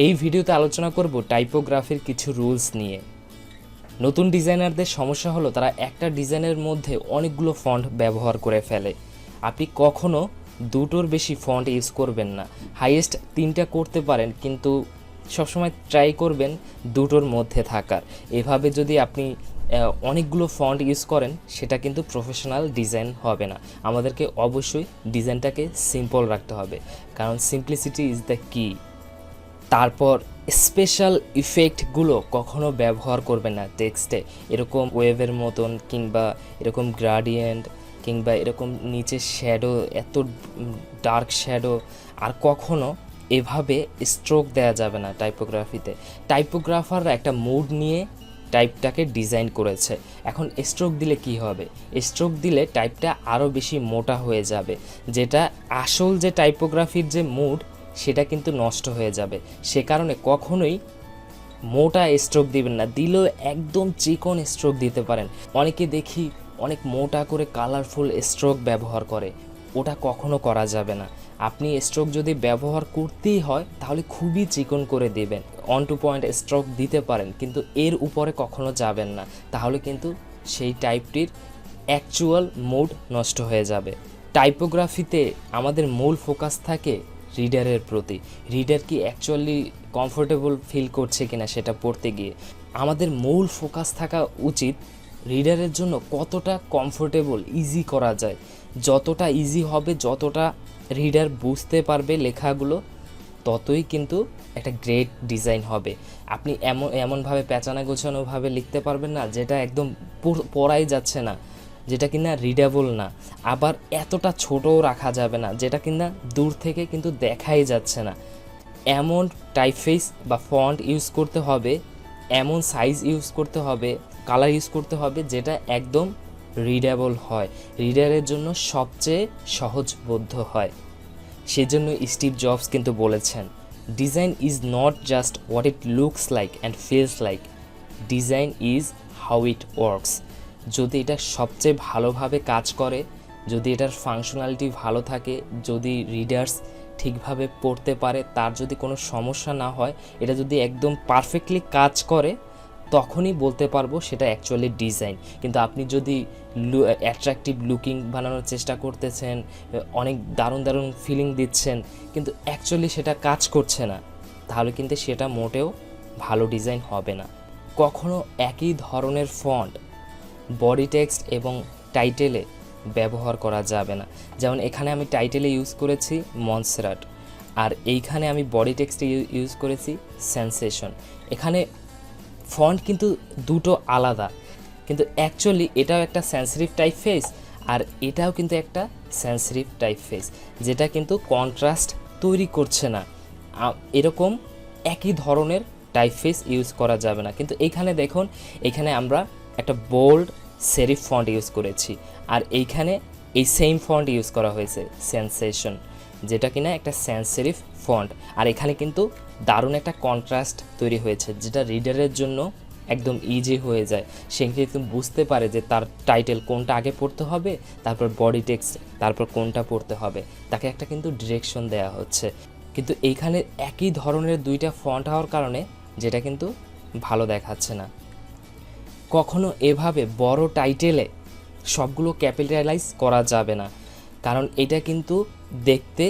এই ভিডিওতে আলোচনা করব টাইপোগ্রাফির কিছু রুলস নিয়ে। নতুন ডিজাইনারদের সমস্যা হলো তারা একটা ডিজাইনের মধ্যে অনেকগুলো ফন্ট ব্যবহার করে ফেলে। আপনি কখনো দুটোর বেশি ফন্ট ইউজ করবেন না। হাইয়েস্ট 3টা করতে পারেন, কিন্তু সবসময় ট্রাই করবেন দুটোর মধ্যে থাকার। এভাবে যদি আপনি অনেকগুলো ফন্ট ইউজ করেন সেটা কিন্তু প্রফেশনাল ডিজাইন হবে না। আমাদেরকে অবশ্যই ডিজাইনটাকে সিম্পল রাখতে হবে, কারণ সিম্পলিসিটি ইজ দ্য কি। তারপর স্পেশাল ইফেক্টগুলো কখনো ব্যবহার করবেন না টেক্সটে। এরকম ওয়েভের মতন, কিংবা এরকম গ্রাডিয়েন্ট, কিংবা এরকম নিচে শ্যাডো, এত ডার্ক শ্যাডো, আর কখনো এভাবে স্ট্রোক দেওয়া যাবে না টাইপোগ্রাফিতে। টাইপোগ্রাফাররা একটা মুড নিয়ে টাইপটাকে ডিজাইন করেছে। এখন স্ট্রোক দিলে কি হবে? স্ট্রোক দিলে টাইপটা আরও বেশি মোটা হয়ে যাবে, যেটা আসল যে টাইপোগ্রাফির যে মুড সেটা কিন্তু নষ্ট হয়ে যাবে। সে কারণে কখনোই মোটা স্ট্রোক দিবেন না, দিলেও একদম চিকন স্ট্রোক দিতে পারেন। অনেকে দেখি অনেক মোটা করে কালারফুল স্ট্রোক ব্যবহার করে, ওটা কখনো করা যাবে না। আপনি স্ট্রোক যদি ব্যবহার করতেই হয় তাহলে খুবই চিকন করে দেবেন। অন টু পয়েন্ট স্ট্রোক দিতে পারেন, কিন্তু এর উপরে কখনো যাবেন না, তাহলে কিন্তু সেই টাইপটির অ্যাকচুয়াল মুড নষ্ট হয়ে যাবে। টাইপোগ্রাফিতে আমাদের মূল ফোকাস থাকে রিডারের প্রতি। রিডার কি অ্যাকচুয়ালি কমফোর্টেবল ফিল করছে কিনা সেটা পড়তে গিয়ে। আমাদের মূল ফোকাস থাকা উচিত রিডারের জন্য কতটা কমফোর্টেবল, ইজি করা যায়। যতটা ইজি হবে, যতটা রিডার বুঝতে পারবে লেখাগুলো, ততই কিন্তু একটা গ্রেট ডিজাইন হবে। আপনি এমনভাবে পেঁচানো গোছানোভাবে লিখতে পারবেন না যেটা একদম পড়াই যাচ্ছে না, যেটা কিনা রিডেবল না। আবার এতটা ছোটও রাখা যাবে না যেটা কিনা দূর থেকে কিন্তু দেখাই যাচ্ছে না। এমন টাইপফেস বা ফন্ট ইউজ করতে হবে, এমন সাইজ ইউজ করতে হবে, কালার ইউজ করতে হবে যেটা একদম রিডেবল হয়, রিডারের জন্য সবচেয়ে সহজবোধ্য হয়। সেজন্য স্টিভ জবস কিন্তু বলেছেন, design is not just what it looks like and feels like, design is how it works. যদি এটা সবচেয়ে ভালোভাবে কাজ করে, যদি এটার ফাংশনালিটি ভালো থাকে, যদি রিডার্স ঠিকভাবে পড়তে পারে, তার যদি কোনো সমস্যা না হয়, এটা যদি একদম পারফেক্টলি কাজ করে, তখনই বলতে পারবো সেটা অ্যাকচুয়ালি ডিজাইন। কিন্তু আপনি যদি অ্যাট্রাকটিভ লুকিং বানানোর চেষ্টা করতেছেন, অনেক দারুণ দারুণ ফিলিং দিচ্ছেন, কিন্তু অ্যাকচুয়ালি সেটা কাজ করছে না, তাহলে কিন্তু সেটা মোটেও ভালো ডিজাইন হবে না। কখনো একই ধরনের ফন্ট বডি টেক্সট এবং টাইটেলে ব্যবহার করা যাবে না। যেমন এখানে আমি টাইটেলে ইউজ করেছি মনসেরাট, আর এইখানে আমি বডি টেক্সটে ইউজ করেছি সেন্সেশন। এখানে ফন্ট কিন্তু দুটো আলাদা, কিন্তু অ্যাকচুয়ালি এটাও একটা সেন্সিটিভ টাইপ ফেস, আর এটাও কিন্তু একটা সেন্সিটিভ টাইপ ফেস, যেটা কিন্তু কন্ট্রাস্ট তৈরি করছে না। এরকম একই ধরনের টাইপ ফেস ইউজ করা যাবে না। কিন্তু এইখানে দেখুন, এখানে আমরা একটা বোল্ড সেরিফ ফন্ট ইউজ করেছি, আর এইখানে এই সেম ফন্ট ইউজ করা হয়েছে সেন্সেশন, যেটা কিনা একটা সেন্সিটিভ ফন্ট। আর এখানে কিন্তু দারুণ একটা কন্ট্রাস্ট তৈরি হয়েছে, যেটা রিডারের জন্য একদম ইজি হয়ে যায়। সে কিন্তু বুঝতে পারে যে তার টাইটেল কোনটা আগে পড়তে হবে, তারপর বডি টেক্সট, তারপর কোনটা পড়তে হবে। তাকে একটা কিন্তু ডিরেকশন দেওয়া হচ্ছে। কিন্তু এইখানে একই ধরনের দুইটা ফন্ট হওয়ার কারণে যেটা কিন্তু ভালো দেখাচ্ছে না। কখনো এভাবে বড় টাইটেলে সবগুলো ক্যাপিটালাইজ করা যাবে না, কারণ এটা কিন্তু দেখতে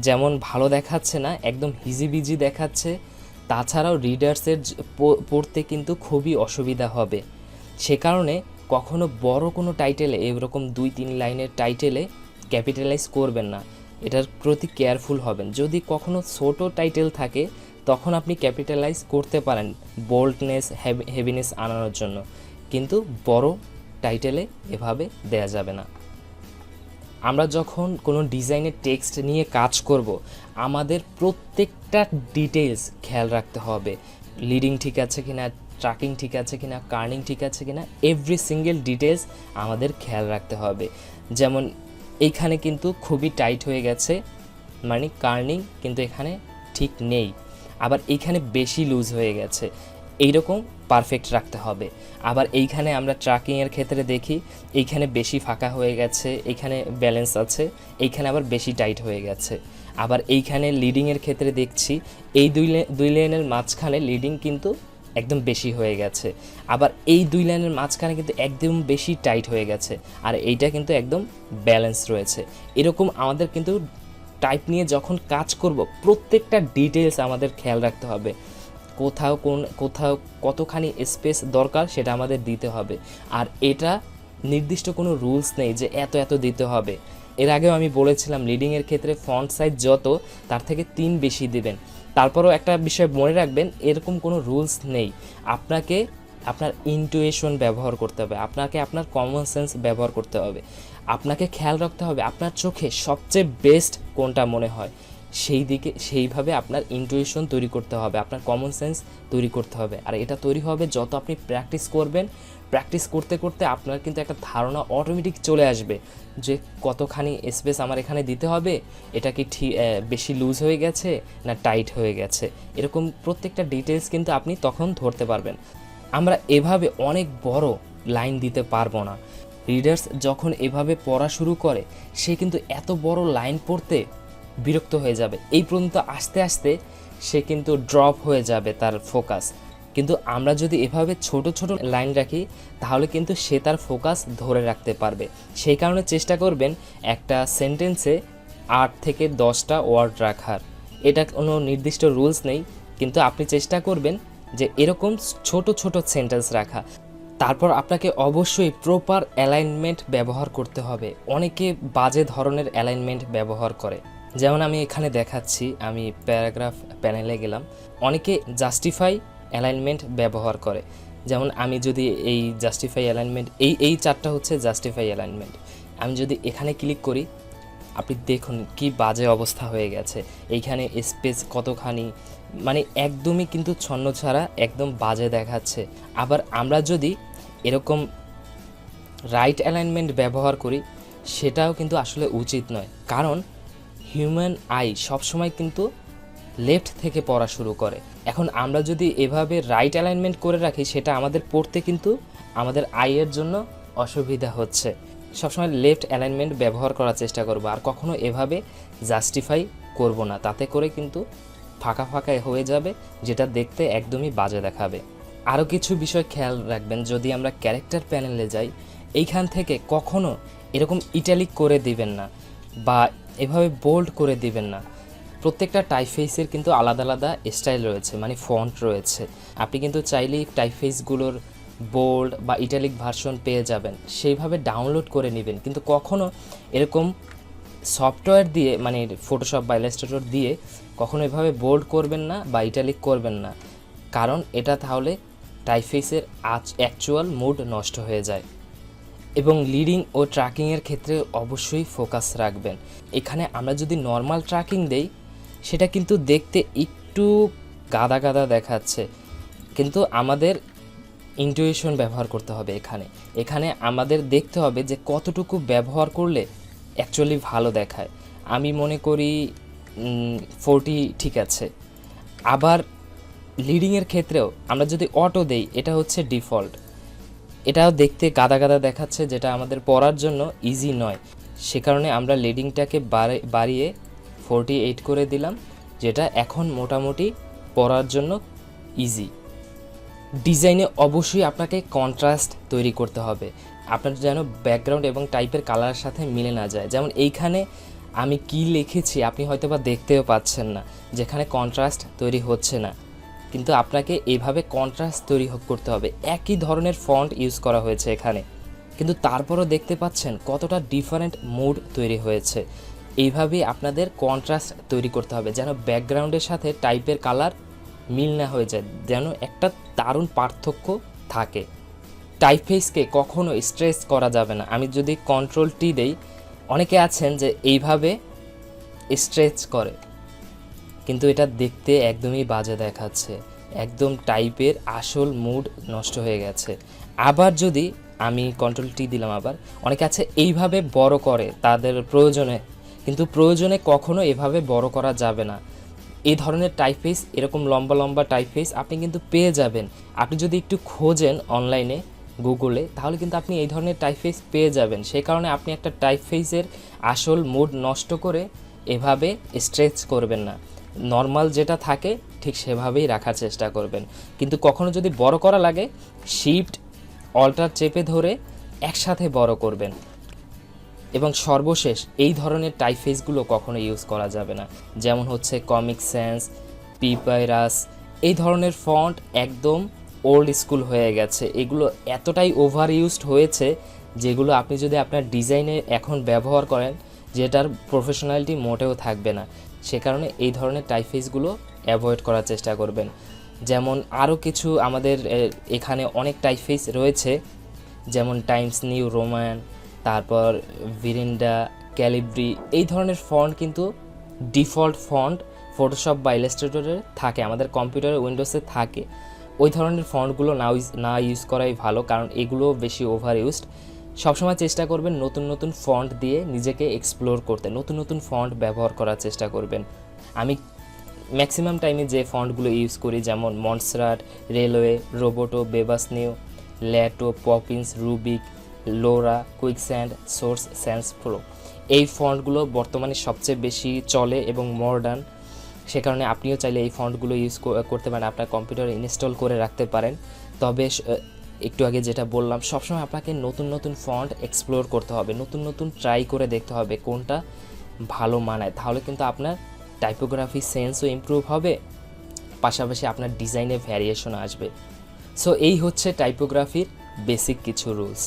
যেমন ভালো দেখাচ্ছে না, একদম হিজিবিজি দেখাচ্ছে। তাছাড়াও রিডার্সের পড়তে কিন্তু খুবই অসুবিধা হবে। সে কারণে কখনো বড় কোনো টাইটেলে, এরকম 2-3 লাইনের টাইটেলে ক্যাপিটালাইজ করবেন না। এটার প্রতি কেয়ারফুল হবেন। যদি কখনো ছোট টাইটেল থাকে তখন আপনি ক্যাপিটালাইজ করতে পারেন বোল্ডনেস, হেভিনেস আনানোর জন্য, কিন্তু বড় টাইটেলে এভাবে দেয়া যাবে না। আমরা যখন কোনো ডিজাইনের টেক্সট নিয়ে কাজ করব, আমাদের প্রত্যেকটা ডিটেলস খেয়াল রাখতে হবে। লিডিং ঠিক আছে কিনা, ট্র্যাকিং ঠিক আছে কিনা, কার্নিং ঠিক আছে কিনা, এভরি সিঙ্গেল ডিটেলস আমাদের খেয়াল রাখতে হবে। যেমন এইখানে কিন্তু খুবই টাইট হয়ে গেছে, মানে কার্নিং কিন্তু এখানে ঠিক নেই, আবার এইখানে বেশি লুজ হয়ে গেছে, এইরকম পারফেক্ট রাখতে হবে। আবার এইখানে আমরা ট্র্যাকিংয়ের ক্ষেত্রে দেখি এইখানে বেশি ফাঁকা হয়ে গেছে, এইখানে ব্যালেন্স আছে, এইখানে আবার বেশি টাইট হয়ে গেছে। আবার এইখানে লিডিংয়ের ক্ষেত্রে দেখছি এই দুই লাইনের মাঝখানে লিডিং কিন্তু একদম বেশি হয়ে গেছে, আবার এই দুই লাইনের মাঝখানে কিন্তু একদম বেশি টাইট হয়ে গেছে, আর এইটা কিন্তু একদম ব্যালেন্স রয়েছে। এরকম আমাদের কিন্তু টাইপ নিয়ে যখন কাজ করব প্রত্যেকটা ডিটেলস আমাদের খেয়াল রাখতে হবে, কোথাও কতখানি স্পেস দরকার সেটা আমাদের দিতে হবে। আর এটা নির্দিষ্ট কোনো রুলস নেই যে এত এত দিতে হবে। এর আগেও আমি বলেছিলাম লিডিংয়ের ক্ষেত্রে ফন্ট সাইজ যত তার থেকে 3 বেশি দেবেন। তারপরও একটা বিষয় মনে রাখবেন, এরকম কোনো রুলস নেই। আপনাকে আপনার ইনটুইশন ব্যবহার করতে হবে, আপনাকে আপনার কমন সেন্স ব্যবহার করতে হবে, আপনাকে খেয়াল রাখতে হবে আপনার চোখে সবচেয়ে বেস্ট কোনটা মনে হয় সেইভাবে আপনার ইনটুইশন তৈরি করতে হবে, আপনার কমন সেন্স তৈরি করতে হবে। আর এটা তৈরি হবে যত আপনি প্র্যাকটিস করবেন, প্র্যাকটিস করতে করতে আপনার কিন্তু একটা ধারণা অটোমেটিক চলে আসবে যে কতখানি স্পেস আমার এখানে দিতে হবে, এটা কি বেশি লুজ হয়ে গেছে না টাইট হয়ে গেছে, এরকম প্রত্যেকটা ডিটেলস কিন্তু আপনি তখন ধরতে পারবেন। আমরা এভাবে অনেক বড় লাইন দিতে পারবো না। রিডার্স যখন এভাবে পড়া শুরু করে সে কিন্তু এত বড় লাইন পড়তে বিরক্ত হয়ে যাবে, এই পর্যন্ত আস্তে আস্তে সে কিন্তু ড্রপ হয়ে যাবে তার ফোকাস। কিন্তু আমরা যদি এভাবে ছোট ছোট লাইন রাখি তাহলে কিন্তু সে তার ফোকাস ধরে রাখতে পারবে। সেই কারণে চেষ্টা করবেন একটা সেন্টেন্সে 8 থেকে 10টা ওয়ার্ড রাখার। এটা কোনো নির্দিষ্ট রুলস নেই, কিন্তু আপনি চেষ্টা করবেন যে এরকম ছোট ছোট সেন্টেন্স রাখা। তারপর আপনাকে অবশ্যই প্রপার অ্যালাইনমেন্ট ব্যবহার করতে হবে। অনেকে বাজে ধরনের অ্যালাইনমেন্ট ব্যবহার করে, যেমন আমি এখানে দেখাচ্ছি, আমি প্যারাগ্রাফ প্যানেলে গেলাম, অনেকে জাস্টিফাই অ্যালাইনমেন্ট ব্যবহার করে। যেমন আমি যদি এই জাস্টিফাই অ্যালাইনমেন্ট এই চারটা হচ্ছে জাস্টিফাই অ্যালাইনমেন্ট, আমি যদি এখানে ক্লিক করি আপনি দেখুন কি বাজে অবস্থা হয়ে গেছে। এইখানে স্পেস কতখানি, মানে একদমই কিন্তু ছন্ন ছাড়া একদম বাজে দেখাচ্ছে। আবার আমরা যদি এরকম রাইট অ্যালাইনমেন্ট ব্যবহার করি সেটাও কিন্তু আসলে উচিত নয়, কারণ হিউম্যান আই সবসময় কিন্তু লেফট থেকে পড়া শুরু করে। এখন আমরা যদি এভাবে রাইট অ্যালাইনমেন্ট করে রাখি সেটা আমাদের পড়তে কিন্তু আমাদের আইয়ের জন্য অসুবিধা হচ্ছে। সবসময় লেফট অ্যালাইনমেন্ট ব্যবহার করার চেষ্টা করব, আর কখনো এভাবে জাস্টিফাই করব না, তাতে করে কিন্তু ফাঁকা ফাঁকা হয়ে যাবে, যেটা দেখতে একদমই বাজে দেখাবে। আরও কিছু বিষয় খেয়াল রাখবেন, যদি আমরা ক্যারেক্টার প্যানেলে যাই এইখান থেকে কখনো এরকম ইটালিক করে দিবেন না বা এভাবে বোল্ড করে দিবেন না। প্রত্যেকটা টাইপফেসের কিন্তু আলাদা আলাদা স্টাইল রয়েছে, মানে ফন্ট রয়েছে। আপনি কিন্তু চাইলেই টাইপফেসগুলোর বোল্ড বা ইটালিক ভার্সন পেয়ে যাবেন, সেইভাবে ডাউনলোড করে নেবেন। কিন্তু কখনো এরকম সফটওয়্যার দিয়ে, মানে ফটোশপ বা ইলাস্ট্রেটর দিয়ে কখনো এভাবে বোল্ড করবেন না বা ইটালিক করবেন না, কারণ এটা তাহলে টাইপফেসের অ্যাকচুয়াল মুড নষ্ট হয়ে যায়। এবং লিডিং ও ট্র্যাকিংয়ের ক্ষেত্রে অবশ্যই ফোকাস রাখবেন। এখানে আমরা যদি নর্মাল ট্র্যাকিং দেই সেটা কিন্তু দেখতে একটু গাদা গাদা দেখাচ্ছে, কিন্তু আমাদের ইনটুইশন ব্যবহার করতে হবে। এখানে আমাদের দেখতে হবে যে কতটুকু ব্যবহার করলে অ্যাকচুয়ালি ভালো দেখায়। আমি মনে করি 40 ঠিক আছে। আবার লিডিংয়ের ক্ষেত্রেও আমরা যদি অটো দেই, এটা হচ্ছে ডিফল্ট, এটাও দেখতে গাদা গাদা দেখাচ্ছে, যেটা আমাদের পড়ার জন্য ইজি নয়। সে কারণে আমরা লিডিংটাকে বাড়িয়ে 48 করে দিলাম, যেটা এখন মোটামুটি পড়ার জন্য ইজি। ডিজাইনে অবশ্যই আপনাকে কন্ট্রাস্ট তৈরি করতে হবে, আপনার যেন ব্যাকগ্রাউন্ড এবং টাইপের কালারের সাথে মিলে না যায়। যেমন এইখানে আমি কি লিখেছি আপনি হয়তো বা দেখতেও পাচ্ছেন না, যেখানে কন্ট্রাস্ট তৈরি হচ্ছে না, কিন্তু আপনাকে এইভাবে কন্ট্রাস্ট তৈরি করতে হবে। একই ধরনের ফন্ট ইউজ করা হয়েছে এখানে, কিন্তু তারপরও দেখতে পাচ্ছেন কতটা ডিফারেন্ট মুড তৈরি হয়েছে। এইভাবেই আপনাদের কন্ট্রাস্ট তৈরি করতে হবে, যেন ব্যাকগ্রাউন্ডের সাথে টাইপের কালার মিল না হয়ে যায়, যেন একটা দারুণ পার্থক্য থাকে। টাইপফেসকে কখনো স্ট্রেস করা যাবে না। আমি যদি কন্ট্রোল টি দেই, অনেকে আছেন যে এইভাবে স্ট্রেচ করে, কিন্তু এটা দেখতে একদমই বাজে দেখাচ্ছে, একদম টাইপের আসল মুড নষ্ট হয়ে গেছে। আবার যদি আমি কন্ট্রোল টি দিলাম, আবার অনেকে আছে এইভাবে বড় করে তাদের প্রয়োজনে, কিন্তু প্রয়োজনে কখনো এভাবে বড় করা যাবে না। এই ধরনের টাইপফেস, এরকম লম্বা লম্বা টাইপফেস আপনি কিন্তু পেয়ে যাবেন। আপনি যদি একটু খোঁজেন অনলাইনে গুগলে, তাহলে কিন্তু আপনি এই ধরনের টাইপফেস পেয়ে যাবেন। সেই কারণে আপনি একটা টাইপফেসের আসল মুড নষ্ট করে এভাবে স্ট্রেচ করবেন না, নর্মাল যেটা থাকে ঠিক সেভাবেই রাখার চেষ্টা করবেন। কিন্তু কখনো যদি বড় করা লাগে শিফট অল্টার চেপে ধরে একসাথে বড় করবেন। এবং সর্বশেষ এই ধরনের টাইপফেসগুলো কখনো ইউজ করা যাবে না, যেমন হচ্ছে কমিক সেন্স, পিপাইরাস, এই ধরনের ফন্ট একদম ওল্ড স্কুল হয়ে গেছে। এগুলো এতটাই ওভার ইউজড হয়েছে যেগুলো আপনি যদি আপনার ডিজাইনে এখন ব্যবহার করেন যেটার প্রফেশনালিটি মোটেও থাকবে না। সে কারণে এই ধরনের টাইপফেসগুলো অ্যাভয়েড করার চেষ্টা করবেন। যেমন আরও কিছু আমাদের এখানে অনেক টাইপফেস রয়েছে, যেমন টাইমস নিউ রোমান, তারপর ভিরিন্ডা, ক্যালিব্রি, এই ধরনের ফন্ট কিন্তু ডিফল্ট ফন্ট ফটোশপ বা ইলাস্ট্রেটরে থাকে, আমাদের কম্পিউটারে উইন্ডোজে থাকে। ওই ধরনের ফন্টগুলো না ইউজ করাই ভালো, কারণ এগুলো বেশি ওভার ইউজড। সবসময় চেষ্টা করবেন নতুন নতুন ফন্ট দিয়ে নিজেকে এক্সপ্লোর করতে, নতুন নতুন ফন্ট ব্যবহার করার চেষ্টা করবেন। আমি ম্যাক্সিমাম টাইমে যে ফন্টগুলো ইউজ করি যেমন Montserrat, Raleway, Roboto, Bebas Neue, Lato, Poppins, Rubik, Lora, Quicksand, Source, Sans Pro, এই ফন্টগুলো বর্তমানে সবচেয়ে বেশি চলে এবং মডার্ন। সে কারণে আপনিও চাইলে এই ফন্টগুলো ইউজ করতে পারেন, আপনার কম্পিউটারে ইনস্টল করে রাখতে পারেন। তবে একটু আগে যেটা বললাম, সবসময় আপনাকে নতুন নতুন ফন্ট এক্সপ্লোর করতে হবে, নতুন নতুন ট্রাই করে দেখতে হবে কোনটা ভালো মানায়। তাহলে কিন্তু আপনার টাইপোগ্রাফি সেন্সও ইমপ্রুভ হবে, পাশাপাশি আপনার ডিজাইনে ভ্যারিয়েশন আসবে। সো এই হচ্ছে টাইপোগ্রাফির বেসিক কিছু রুলস।